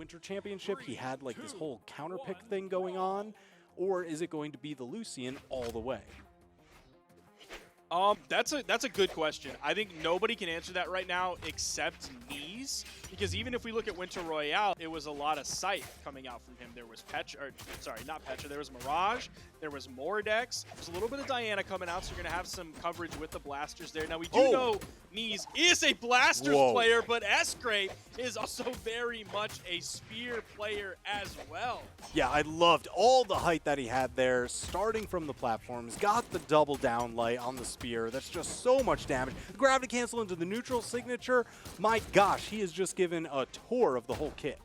Winter Championship, he had like this whole counter pick thing going on? Or is it going to be the Lucian all the way? That's a good question. I think nobody can answer that right now except Neeze, because even if we look at Winter Royale, it was a lot of Scythe coming out from him. There was not Petra, there was Mirage, there was Mordex, there's a little bit of Diana coming out, so you're gonna have some coverage with the blasters there. Now we do know Neeze is a blasters player, but Sgrape is also very much a spear player as well. Yeah, I loved all the height that he had there, starting from the platforms, got the double down light on the spear. That's just so much damage. The gravity cancel into the neutral signature. My gosh, he has just given a tour of the whole kit.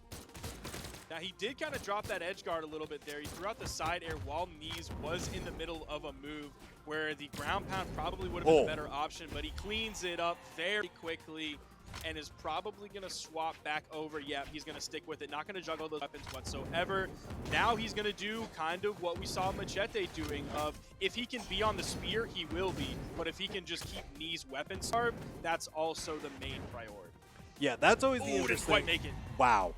Now, he did kind of drop that edge guard a little bit there. He threw out the side air while Neeze was in the middle of a move where the ground pound probably would have been a better option, but he cleans it up very quickly and is probably going to swap back over. Yeah, he's going to stick with it. Not going to juggle those weapons whatsoever. Now he's going to do kind of what we saw Machete doing of if he can be on the spear, he will be. But if he can just keep Neeze weapon starved, that's also the main priority. Yeah, that's always the interesting. Didn't quite make it. Wow.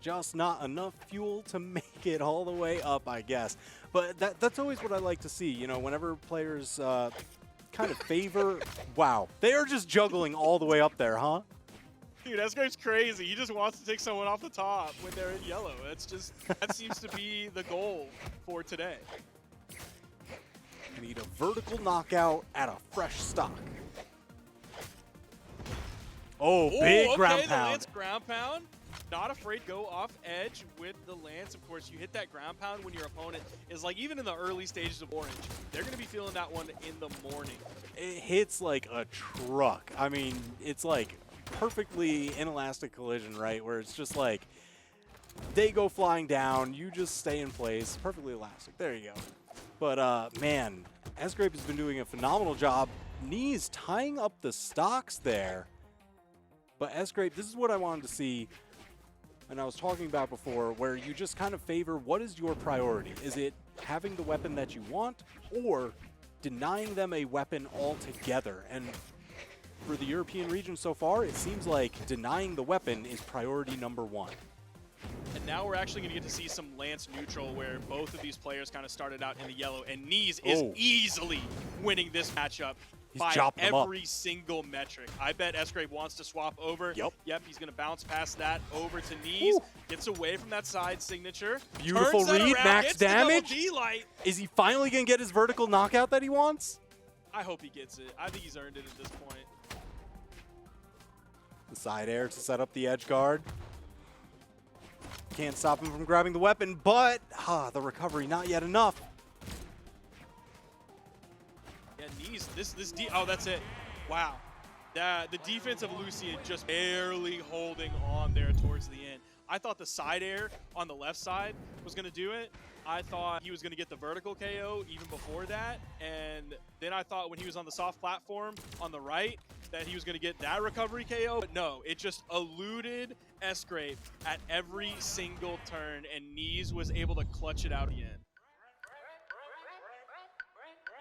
Just not enough fuel to make it all the way up, I guess. But that's always what I like to see. You know, whenever players kind of favor. Wow. They are just juggling all the way up there, huh? Dude, Sgrape's crazy. He just wants to take someone off the top when they're in yellow. That's just, that seems to be the goal for today. Need a vertical knockout at a fresh stock. Oh, big ground the pound. Lance ground pound. Not afraid go off edge with the Lance. Of course, you hit that ground pound when your opponent is like, even in the early stages of Orange, they're going to be feeling that one in the morning. It hits like a truck. I mean, it's like perfectly inelastic collision, right? Where it's just like, they go flying down, you just stay in place. Perfectly elastic. There you go. But, man, Sgrape has been doing a phenomenal job. Neeze tying up the stocks there. But Sgrape, this is what I wanted to see, and I was talking about before, where you just kind of favor what is your priority. Is it having the weapon that you want, or denying them a weapon altogether? And for the European region so far, it seems like denying the weapon is priority number one. And now we're actually going to get to see some Lance neutral where both of these players kind of started out in the yellow, and Neeze is easily winning this matchup. By every single metric. I bet Sgrape wants to swap over. Yep, he's going to bounce past that over to Neeze. Gets away from that side signature. Beautiful read, max damage. Is he finally going to get his vertical knockout that he wants? I hope he gets it. I think he's earned it at this point. The side air to set up the edge guard. Can't stop him from grabbing the weapon, but the recovery not yet enough. Yeah, Neeze, oh, that's it. Wow. The defense of Lucian just barely holding on there towards the end. I thought the side air on the left side was going to do it. I thought he was going to get the vertical KO even before that. And then I thought when he was on the soft platform on the right that he was going to get that recovery KO. But no, it just eluded Sgrape at every single turn, and Neeze was able to clutch it out again.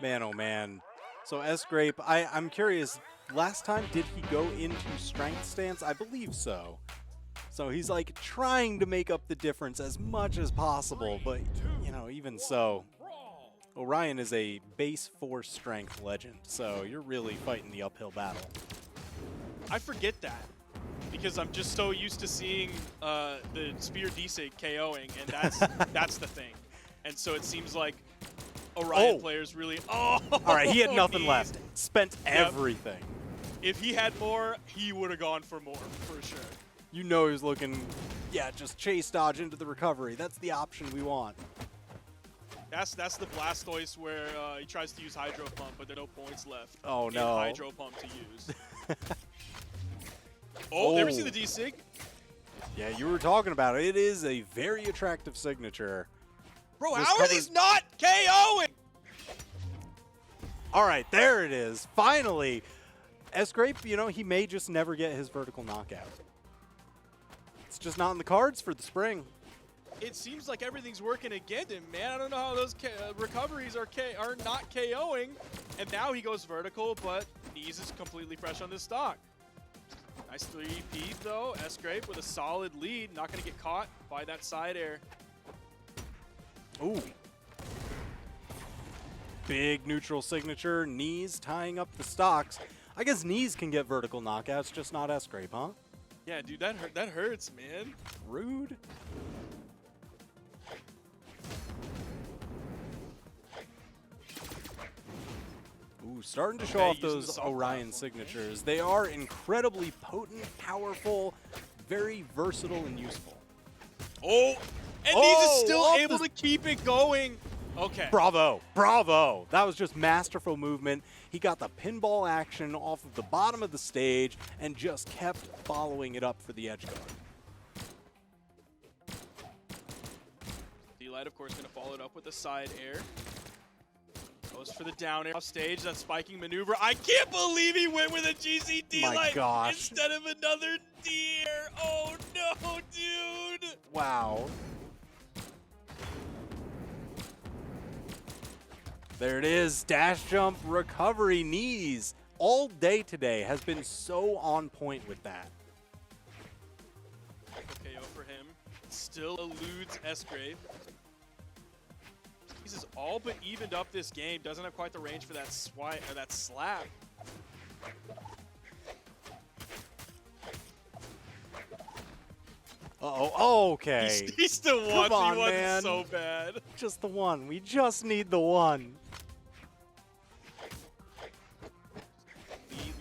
Man, oh man. So Sgrape, I'm curious, last time did he go into strength stance? I believe so. So he's like trying to make up the difference as much as possible, but you know, even so, Orion is a base 4 strength legend, so you're really fighting the uphill battle. I forget that because I'm just so used to seeing the Spear D-Sig KOing, and that's the thing. And so it seems like Orion players really. All right, he had nothing left. Spent everything. If he had more, he would have gone for more, for sure. You know he was looking, just chase dodge into the recovery. That's the option we want. That's the Blastoise where he tries to use Hydro Pump, but there are no points left. Oh, no. Hydro Pump to use. There we see the D-Sig. Yeah, you were talking about it. It is a very attractive signature. Bro, how are these not KOing? All right, there it is. Finally, Sgrape, you know, he may just never get his vertical knockout. It's just not in the cards for the spring. It seems like everything's working against him, man. I don't know how those recoveries are not KOing. And now he goes vertical, but Neeze is completely fresh on this stock. Nice 3-peat though. Sgrape with a solid lead. Not going to get caught by that side air. Ooh. Big neutral signature. Neeze tying up the stocks. I guess Neeze can get vertical knockouts, just not Sgrape, huh? Yeah, dude, that hurts, man. Rude. Ooh, starting to show off those Orion signatures. They are incredibly potent, powerful, very versatile, and useful. Oh, and Neeze is still able to keep it going. Okay. Bravo, bravo. That was just masterful movement. He got the pinball action off of the bottom of the stage and just kept following it up for the edge guard. D-Light, of course, going to follow it up with the side air. Goes for the down air off stage, that spiking maneuver. I can't believe he went with a GC D-Light instead of another D-air. Oh no, dude. Wow. There it is, dash jump recovery. Neeze all day today has been so on point with that. KO for him. Still eludes Sgrape. Neeze is all but evened up this game. Doesn't have quite the range for that swipe or that slap. Uh-oh, okay. He still wants. Come on, he wants man. so bad. Just the one. We just need the one.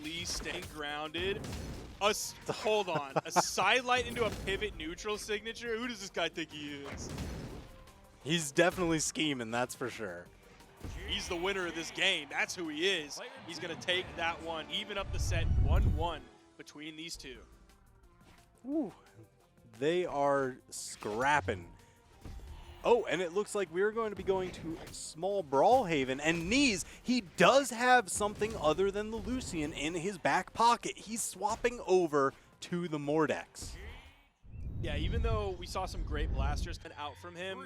Lee staying grounded. Hold on. A sidelight into a pivot neutral signature? Who does this guy think he is? He's definitely scheming, that's for sure. He's the winner of this game. That's who he is. He's going to take that one. Even up the set 1-1 between these two. Ooh. They are scrapping. Oh, and it looks like we're going to be going to small Brawlhalla. And Neeze, he does have something other than the Lucian in his back pocket. He's swapping over to the Mordex. Yeah, even though we saw some great blasters out from him,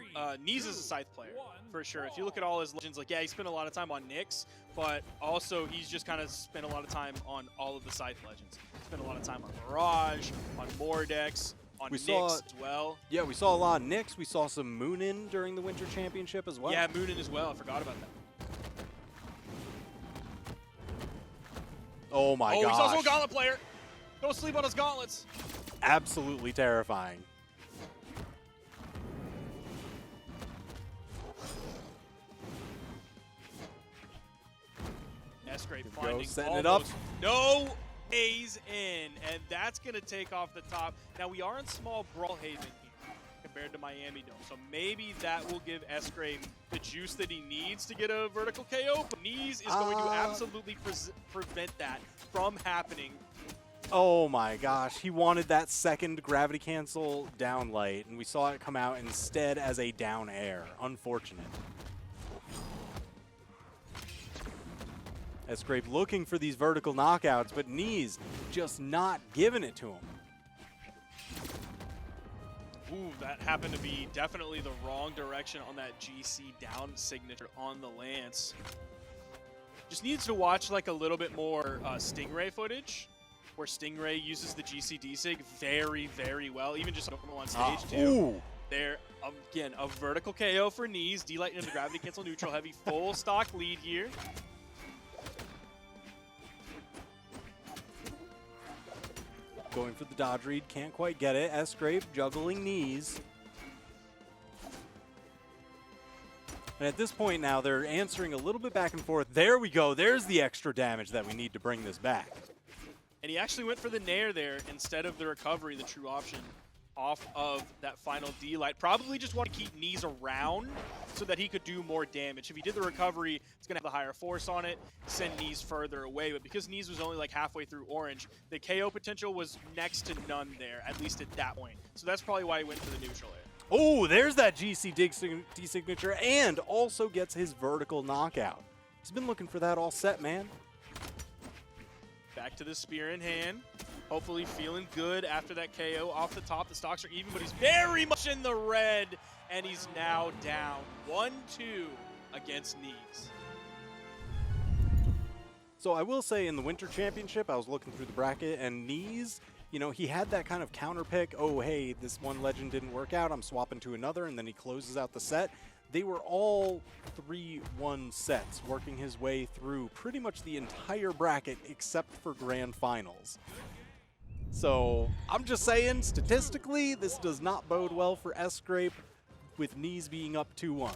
Neeze is a Scythe player, for sure. If you look at all his legends, like, yeah, he spent a lot of time on Nyx, but also he's just kind of spent a lot of time on all of the Scythe legends. Spent a lot of time on Mirage, on Mordex, on Nyx as well. Yeah, we saw a lot of Nyx. We saw some Moonin during the Winter Championship as well. Yeah, Moonin as well. I forgot about that. Oh my gosh. Oh, he's also a Gauntlet player. Don't sleep on his gauntlets. Absolutely terrifying. Sgrape finding setting it up. No A's in, and that's going to take off the top. Now, we are in small Brawlhalla here compared to Miami Dome, so maybe that will give Sgrape the juice that he needs to get a vertical KO, but Neeze is going to absolutely prevent that from happening. Oh my gosh, he wanted that second gravity cancel down light, and we saw it come out instead as a down air. Unfortunate. Sgrape looking for these vertical knockouts, but Neeze just not giving it to him. Ooh, that happened to be definitely the wrong direction on that GC down signature on the Lance. Just needs to watch like a little bit more Stingray footage, where Stingray uses the GC D-Sig very, very well, even just normal on stage too. Ooh. There, again, a vertical KO for Neeze, D-Light into the gravity cancel neutral heavy, full stock lead here. Going for the dodge read, can't quite get it. Sgrape juggling Neeze. And at this point now, they're answering a little bit back and forth. There we go. There's the extra damage that we need to bring this back. And he actually went for the nair there instead of the recovery, the true option, off of that final D-Light. Probably just want to keep Neeze around so that he could do more damage. If he did the recovery, it's going to have the higher force on it, send Neeze further away. But because Neeze was only like halfway through orange, the KO potential was next to none there, at least at that point. So that's probably why he went for the neutral air. Oh, there's that GC D-signature, and also gets his vertical knockout. He's been looking for that all set, man. Back to the spear in hand. Hopefully feeling good after that KO off the top. The stocks are even, but he's very much in the red, and he's now down 1-2 against Neeze. So I will say in the Winter Championship, I was looking through the bracket, and Neeze, you know, he had that kind of counter pick. Oh, hey, this one legend didn't work out. I'm swapping to another, and then he closes out the set. They were all 3-1 sets, working his way through pretty much the entire bracket except for Grand Finals. So I'm just saying, statistically, this does not bode well for Sgrape with Neeze being up 2-1.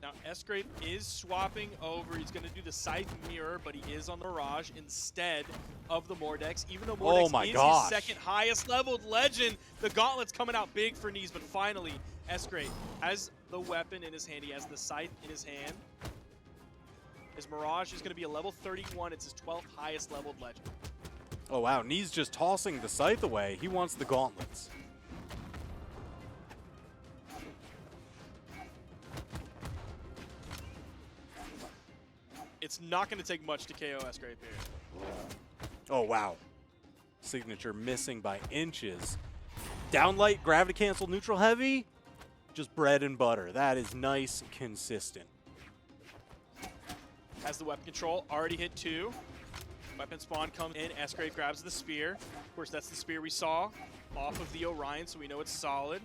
Now, Sgrape is swapping over. He's going to do the Scythe Mirror, but he is on the Mirage instead of the Mordex. Even though Mordex is his second highest leveled legend, the Gauntlet's coming out big for Neeze, but finally, Sgrape has the weapon in his hand. He has the Scythe in his hand. His Mirage is going to be a level 31. It's his 12th highest leveled legend. Oh, wow. Neeze just tossing the Scythe away. He wants the Gauntlets. It's not going to take much to KO Sgrape here. Oh, wow. Signature missing by inches. Downlight, gravity cancel, neutral heavy. Just bread and butter. That is nice, consistent. Has the weapon control, already hit 2. Weapon spawn comes in, Sgrape grabs the spear. Of course, that's the spear we saw off of the Orion, so we know it's solid.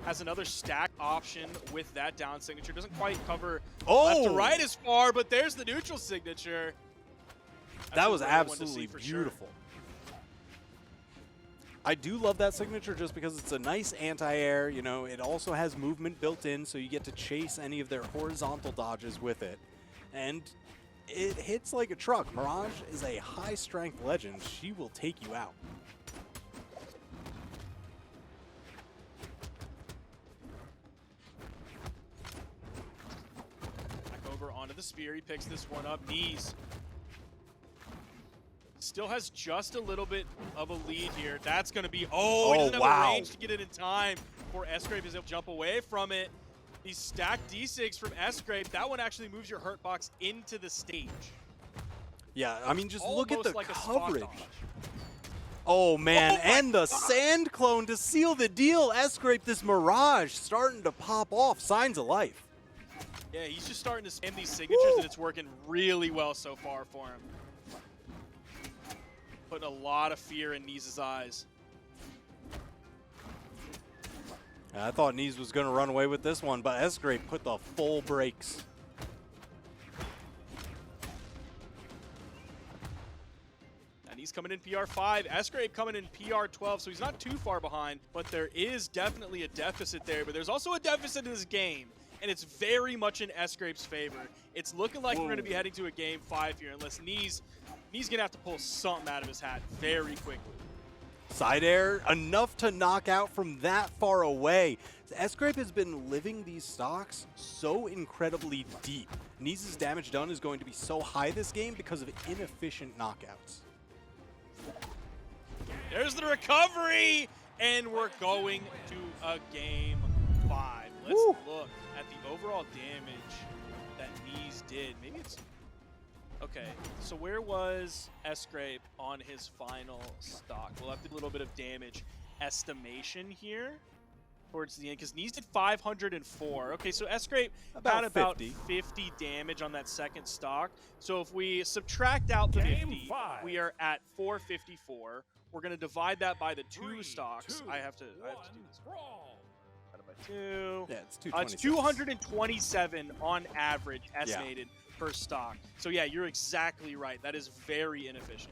Has another stack option with that down signature. Doesn't quite cover left to right as far, but there's the neutral signature. That was absolutely beautiful. Sure. I do love that signature just because it's a nice anti-air. You know, it also has movement built in, so you get to chase any of their horizontal dodges with it. And it hits like a truck. Mirage is a high-strength legend. She will take you out. Onto the spear, he picks this one up. Neeze still has just a little bit of a lead here. That's going to be, he doesn't have the range to get it in time before Sgrape is able to jump away from it. These stacked D6 from Sgrape, that one actually moves your hurt box into the stage. Yeah, I mean, just look at the like coverage. Oh, man, and the sand clone to seal the deal. Sgrape, this Mirage starting to pop off. Signs of life. Yeah, he's just starting to spam these signatures, and it's working really well so far for him. Putting a lot of fear in Neeze's eyes. I thought Neeze was going to run away with this one, but Sgrape put the full brakes. And he's coming in PR5. Sgrape coming in PR12, so he's not too far behind, but there is definitely a deficit there. But there's also a deficit in this game. And it's very much in Sgrape's favor. It's looking like we're going to be heading to a game 5 here, unless Neeze's going to have to pull something out of his hat very quickly. Side air, enough to knock out from that far away. Sgrape has been living these stocks so incredibly deep. Neeze's damage done is going to be so high this game because of inefficient knockouts. There's the recovery, and we're going to a game 5. Let's look at the overall damage that Neeze did. Maybe it's... Okay, so where was Sgrape on his final stock? We'll have to do a little bit of damage estimation here towards the end, because Neeze did 504. Okay, so Sgrape had about 50 damage on that second stock. So if we subtract out the 50, we are at 454. We're going to divide that by the 2 stocks. I have to do this. Yeah, it's 227 on average estimated per stock. So yeah, you're exactly right. That is very inefficient.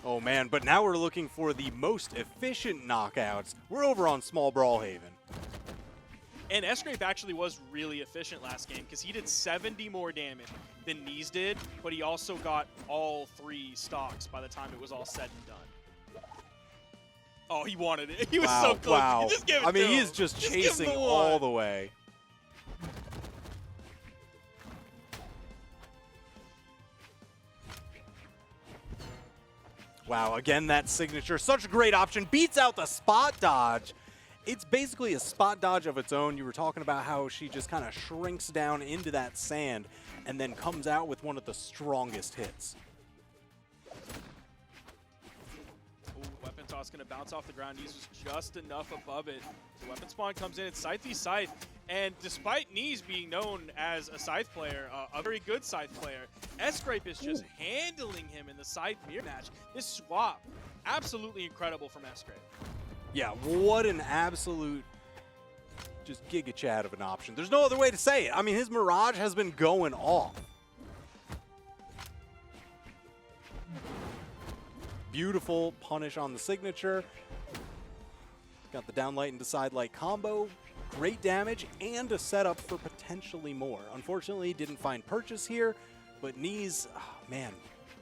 Oh man, but now we're looking for the most efficient knockouts. We're over on Small Brawlhaven. And Sgrape actually was really efficient last game because he did 70 more damage than Neeze did, but he also got all 3 stocks by the time it was all said and done. Oh, he wanted it. He was so close. Wow. Just give it to him. He is just chasing all the way. Wow, again, that signature. Such a great option. Beats out the spot dodge. It's basically a spot dodge of its own. You were talking about how she just kind of shrinks down into that sand and then comes out with one of the strongest hits. toss going to bounce off the ground. Neeze was just enough above it. The weapon spawn comes in. It's Scythe v Scythe. And despite Neeze being known as a Scythe player, a very good Scythe player, Sgrape is just handling him in the Scythe mirror match. This swap, absolutely incredible from Sgrape. Yeah, what an absolute just giga chat of an option. There's no other way to say it. I mean, his Mirage has been going off. Beautiful punish on the signature. Got the downlight and decide light combo. Great damage and a setup for potentially more. Unfortunately, didn't find purchase here, but Neeze, oh, man,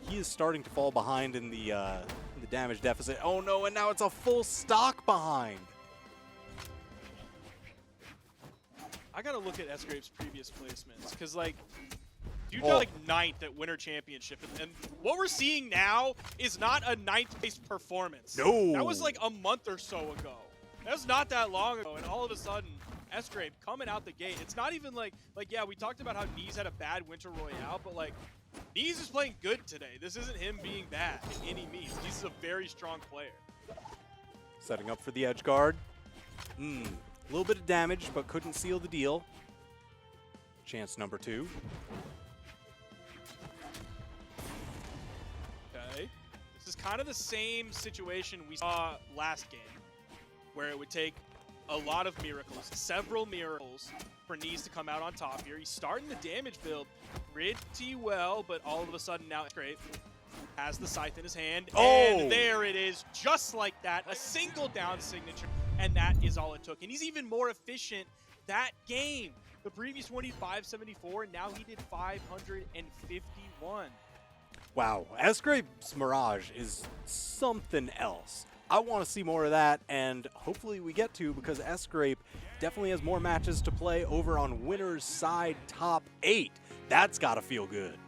he is starting to fall behind in the damage deficit. Oh no, and now it's a full stock behind. I gotta look at Sgrape's previous placements, because like, dude got like 9th at Winter Championship, and what we're seeing now is not a 9th place performance. No. That was like a month or so ago. That was not that long ago, and all of a sudden, Sgrape coming out the gate. It's not even like yeah, we talked about how Neeze had a bad Winter Royale, but like, Neeze is playing good today. This isn't him being bad in any means. Neeze is a very strong player. Setting up for the edge guard. A little bit of damage, but couldn't seal the deal. Chance number 2. Okay. This is kind of the same situation we saw last game, where it would take a lot of miracles, several miracles, for Neeze to come out on top here. He's starting the damage build pretty well, but all of a sudden now Grape has the Scythe in his hand, and there it is, just like that, a single down signature, and that is all it took. And he's even more efficient that game. The previous one, he 574, and now he did 551. Wow, Sgrape's Mirage is something else. I want to see more of that, and hopefully we get to, because Sgrape definitely has more matches to play over on winner's side top 8. That's got to feel good.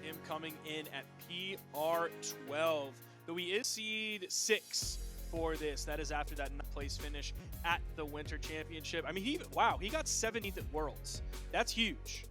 Him coming in at PR12, though he is seed 6 for this. That is after that 9th place finish at the Winter Championship. I mean, he got 17th at Worlds. That's huge.